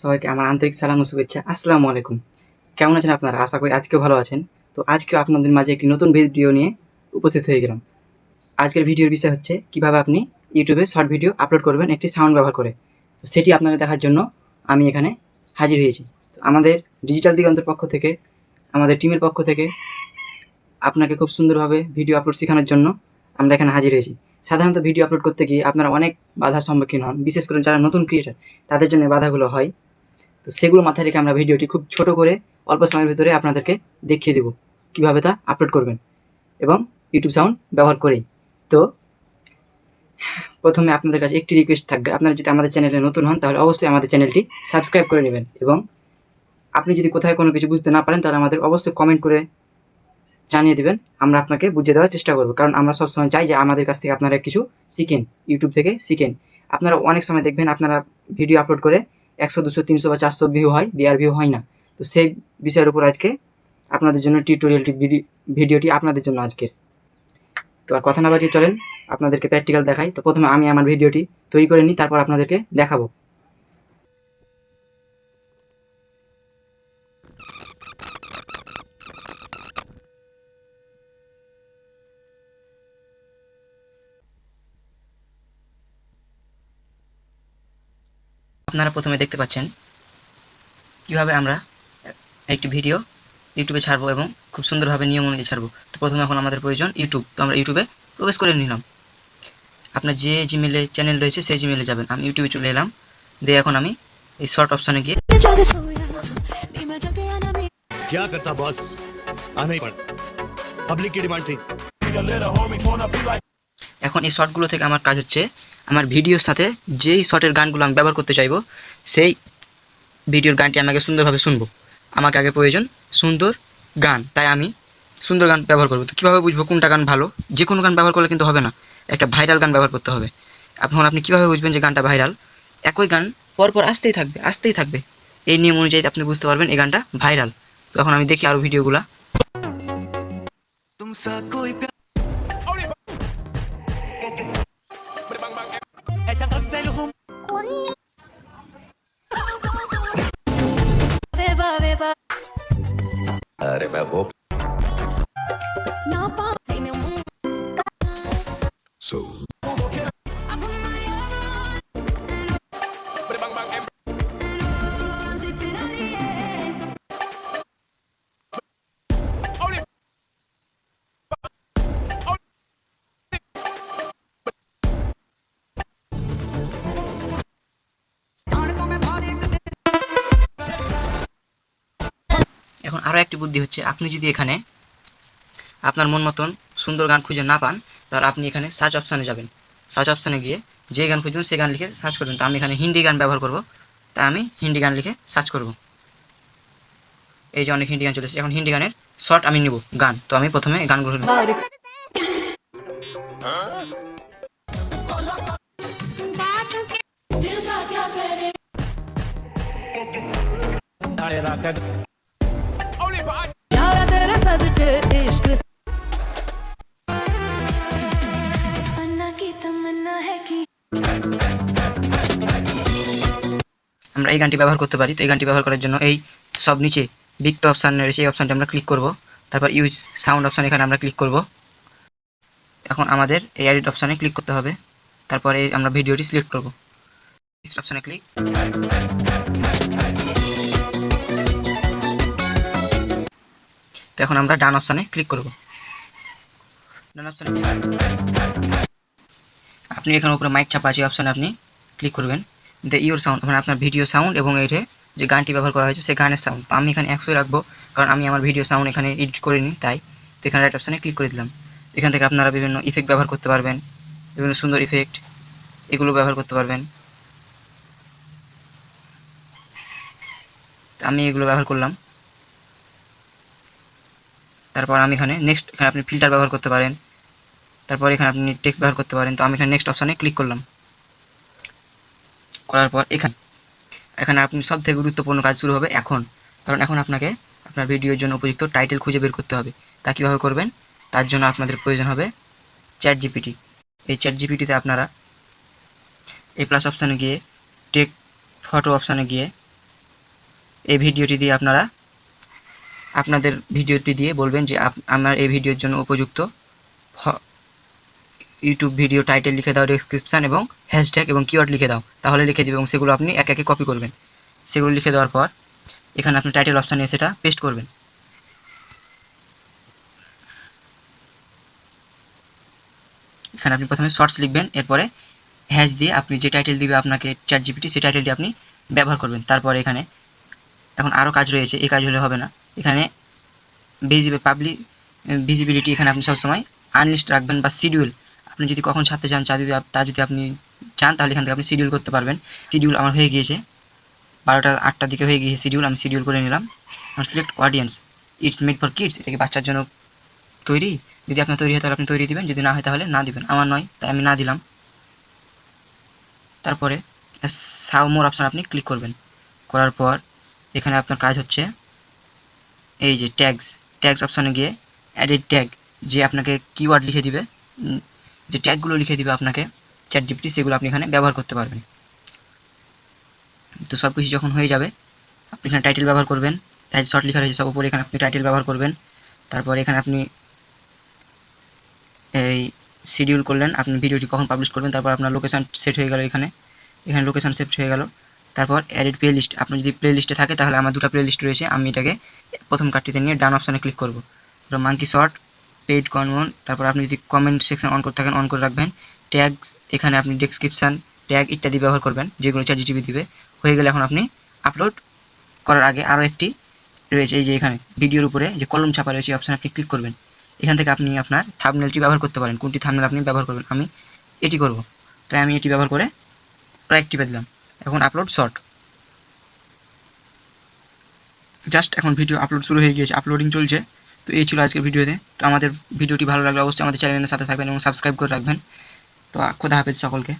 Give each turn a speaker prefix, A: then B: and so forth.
A: সবাইকে আমার আন্তরিক সালাম ও শুভেচ্ছা। আসসালামু আলাইকুম। কেমন আছেন আপনারা? আশা করি আজকেও ভালো আছেন। তো আজকেও আপনাদের মাঝে একটি নতুন ভিডিও নিয়ে উপস্থিত হয়ে গেলাম। আজকের ভিডিওর বিষয় হচ্ছে কিভাবে আপনি ইউটিউবে শর্ট ভিডিও আপলোড করবেন একটি সাউন্ড ব্যবহার করে। তো সেটি আপনাকে দেখার জন্য আমি এখানে হাজির হয়েছি। তো আমাদের ডিজিটাল দিগন্তের পক্ষ থেকে, আমাদের টিমের পক্ষ থেকে আপনাকে খুব সুন্দরভাবে ভিডিও আপলোড শেখানোর জন্য আমরা এখানে হাজির হয়েছি। সাধারণত ভিডিও আপলোড করতে গিয়ে আপনারা অনেক বাধার সম্মুখীন হন, বিশেষ করে যারা নতুন ক্রিয়েটার তাদের জন্য বাধাগুলো হয়। তো সেগুলো মাথায় রেখে আমরা ভিডিওটি খুব ছোট করে অল্প সময়ের ভিতরে আপনাদেরকে দেখিয়ে দেবো কীভাবে তা আপলোড করবেন এবং ইউটিউব সাউন্ড ব্যবহার করেই। তো প্রথমে আপনাদের কাছে একটি রিকোয়েস্ট থাকবে, আপনারা যদি আমাদের চ্যানেলে নতুন হন তাহলে অবশ্যই আমাদের চ্যানেলটি সাবস্ক্রাইব করে নেবেন এবং আপনি যদি কোথায় কোনো কিছু বুঝতে না পারেন তাহলে আমাদের অবশ্যই কমেন্ট করে জানিয়ে দেবেন, আমরা আপনাকে বুঝিয়ে দেওয়ার চেষ্টা করব। কারণ আমরা সবসময় চাই যে আমাদের কাছ থেকে আপনারা কিছু শিখেন, ইউটিউব থেকে শিখেন। আপনারা অনেক সময় দেখবেন আপনারা ভিডিও আপলোড করে 100, 200, 300 বা 400 ভিউ হয়, দেওয়ার ভিউ হয় না। তো সেই বিষয়ের উপর আজকে আপনাদের জন্য টিউটোরিয়ালটি ভিডিওটি আপনাদের জন্য আজকের। তো আর কথা না বাড়িয়ে চলেন আপনাদেরকে প্র্যাকটিক্যাল দেখাই। তো প্রথমে আমি আমার ভিডিওটি তৈরি করে নিই, তারপর আপনাদেরকে দেখাবো। আপনারা প্রথমে দেখতে পাচ্ছেন কিভাবে আমরা একটি ভিডিও ইউটিউবে ছাড়বো এবং খুব সুন্দরভাবে নিয়ম অনুযায়ী ছাড়বো। তো প্রথমে এখন আমাদের প্রয়োজন ইউটিউব। তো আমরা ইউটিউবে প্রবেশ করে নিলাম। আপনার যে জিমেলে চ্যানেল রয়েছে সেই জিমেলে যাবেন। আমি ইউটিউবে চলে এলাম, দিয়ে এখন আমি এই শর্ট অপশানে গিয়ে
B: क्या करता बॉस आना ही पड़ता पब्लिक की डिमांड थी।
A: এখন এই শর্টগুলো থেকে আমার কাজ হচ্ছে আমার ভিডিওর সাথে যেই শর্টের গানগুলো আমি ব্যবহার করতে চাইবো সেই ভিডিওর গানটি আমাকে সুন্দরভাবে শুনবো। আমাকে আগে প্রয়োজন সুন্দর গান, তাই আমি সুন্দর গান ব্যবহার করবো। তো কীভাবে বুঝবো কোনটা গান ভালো? যে কোনো গান ব্যবহার করলে কিন্তু হবে না, একটা ভাইরাল গান ব্যবহার করতে হবে। এখন আপনি কীভাবে বুঝবেন যে গানটা ভাইরাল? একই গান পরপর আসতেই থাকবে। এই নিয়ম অনুযায়ী আপনি বুঝতে পারবেন এই গানটা ভাইরাল। তো এখন আমি দেখি আরও ভিডিওগুলা।
B: अरे मैं वो सो
A: এখন আরও একটি বুদ্ধি হচ্ছে, আপনি যদি এখানে আপনার মন মতন সুন্দর গান খুঁজে না পান তাহলে আপনি এখানে সার্চ অপশানে যাবেন। সার্চ অপশানে গিয়ে যে গান খুঁজবেন সেই গান লিখে সার্চ করবেন। তো আমি এখানে হিন্দি গান ব্যবহার করব, তাই আমি হিন্দি গান লিখে সার্চ করব। এই যে অনেক হিন্দি গান চলে এসেছে। এখন হিন্দি গানের শর্ট আমি নিব গান। তো আমি প্রথমে গানগুলো নেব। আমরা এই গানটি ব্যবহার করতে পারি। তো এই গানটি ব্যবহার করার জন্য এই সব নিচে বৃত্ত অপশান রয়েছে, এই অপশানটি আমরা ক্লিক করব। তারপর ইউজ সাউন্ড অপশান এখানে আমরা ক্লিক করব। এখন আমাদের এই এডিট অপশানে ক্লিক করতে হবে। তারপরে আমরা ভিডিওটি সিলেক্ট করব। নেক্সট অপশানে ক্লিক। তো এখন আমরা ডান অপশানে ক্লিক করব। ডান অপশানে আপনি এখানে উপরে মাইক চাপা আছে অপশানে আপনি ক্লিক করবেন। দ্য ইউর সাউন্ড মানে আপনার ভিডিও সাউন্ড এবং এইটা যে গানটি ব্যবহার করা হয়েছে সেই গানের সাউন্ড। তো আমি এখানে 100 রাখবো, কারণ আমি আমার ভিডিও সাউন্ড এখানে এডিট করিনি তাই। তো এখানে রাইট অপশানে ক্লিক করে দিলাম। এখান থেকে আপনারা বিভিন্ন ইফেক্ট ব্যবহার করতে পারবেন, বিভিন্ন সুন্দর ইফেক্ট এগুলো ব্যবহার করতে পারবেন। তো আমি এগুলো ব্যবহার করলাম। তারপর আমি এখানে নেক্সট, এখানে আপনি ফিল্টার ব্যবহার করতে পারেন। তারপর এখানে আপনি টেক্সট ব্যবহার করতে পারেন। তো আমি এখানে নেক্সট অপশানে ক্লিক করলাম। করার পর এখানে আপনি সব থেকে গুরুত্বপূর্ণ কাজ শুরু হবে এখন, কারণ এখন আপনাকে আপনার ভিডিওর জন্য উপযুক্ত টাইটেল খুঁজে বের করতে হবে। তা কীভাবে করবেন? তার জন্য আপনাদের প্রয়োজন হবে চ্যাট জিপিটি। এই চ্যাট জিপিটিতে আপনারা এই প্লাস অপশানে গিয়ে টেক ফটো অপশানে গিয়ে এই ভিডিওটি দিয়ে আপনারা আপনাদের ভিডিওটি দিয়ে বলবেন যে আমার এই ভিডিওর জন্য উপযুক্ত ইউটিউব ভিডিও টাইটেল লিখে দাও, ডেসক্রিপশান এবং হ্যাশট্যাগ এবং কিওয়ার্ড লিখে দাও, তাহলে লিখে দেবে এবং সেগুলো আপনি একে একে কপি করবেন। সেগুলো লিখে দেওয়ার পর এখানে আপনি টাইটেল অপশানে সেটা পেস্ট করবেন। এখানে আপনি প্রথমে শর্টস লিখবেন, এরপরে হ্যাশ দিয়ে আপনি যে টাইটেল দিবে আপনাকে চ্যাটজিপিটি, সেই টাইটেলটি আপনি ব্যবহার করবেন। তারপরে এখানে এখন আরও কাজ রয়েছে, এই কাজ হলে হবে না। এখানে ভিজিবিলিটি এখানে আপনি সবসময় আনলিস্ট রাখবেন বা শিডিউল, আপনি যদি কখন ছাড়তে চান তা যদি আপনি চান তাহলে এখান থেকে আপনি শিডিউল করতে পারবেন। শিডিউল আমার হয়ে গিয়েছে, 12টা 8টার দিকে হয়ে গিয়েছে শিডিউল, আমি শিডিউল করে নিলাম। আমার select audience, it's made for kids, এটা কি বাচ্চার জন্য তৈরি? যদি আপনার তৈরি হয় তাহলে আপনি তৈরি দিবেন, যদি না হয় তাহলে না দিবেন। আমার নয় তাই আমি না দিলাম। তারপরে সাও মোর অপশান আপনি ক্লিক করবেন। করার পর এখানে আপনার কাজ হচ্ছে এই যে ট্যাগস অপশানে গিয়ে অ্যাডেড ট্যাগ, যে আপনাকে কিওয়ার্ড লিখে দিবে, যে ট্যাগগুলো লিখে দিবে আপনাকে চ্যাটজিপিটি, সেগুলো আপনি এখানে ব্যবহার করতে পারবেন। তো সব কিছু যখন হয়ে যাবে আপনি এখানে টাইটেল ব্যবহার করবেন, শর্ট লেখা রয়েছে সব উপরে, এখানে আপনি টাইটেল ব্যবহার করবেন। তারপর এখানে আপনি এই শিডিউল করলেন, আপনি ভিডিওটি কখন পাবলিশ করবেন। তারপর আপনার লোকেশান সেট হয়ে গেল, এখানে লোকেশান সেট হয়ে গেল। তারপর এডিট প্লে লিস্ট, আপনার যদি প্লে লিস্টে থাকে তাহলে আমার 2টা প্লে লিস্ট রয়েছে, আমি এটাকে প্রথম কার্ডটিতে নিয়ে ডান অপশানে ক্লিক করবো। মাঙ্কি শর্ট, পেইড কনমন, তারপর আপনি যদি কমেন্ট সেকশন অন করে থাকেন অন করে রাখবেন। ট্যাগস এখানে আপনি ডেসক্রিপশান, ট্যাগ ইত্যাদি ব্যবহার করবেন, যেগুলো চ্যাটজিপিটি দিবে। হয়ে গেলে এখন আপনি আপলোড করার আগে আরও একটি রয়েছে, এই যে এখানে ভিডিওর উপরে যে কলম ছাপা রয়েছে অপশানে আপনি ক্লিক করবেন। এখান থেকে আপনি আপনার থাম্বনেলটি ব্যবহার করতে পারেন, কোনটি থাম্বনেল আপনি ব্যবহার করবেন। আমি এটি করব, তাই আমি এটি ব্যবহার করে রাইট টিপে দিলাম। এখন আপলোড শর্ট, জাস্ট এখন ভিডিও আপলোড শুরু হয়ে গিয়েছে, আপলোডিং চলছে। তো এই ছিল আজকের ভিডিওতে। তো আমাদের ভিডিওটি ভালো লাগলে অবশ্যই আমাদের চ্যানেলের সাথে থাকবেন এবং সাবস্ক্রাইব করে রাখবেন। তো খোদা হাফেজ সকলকে।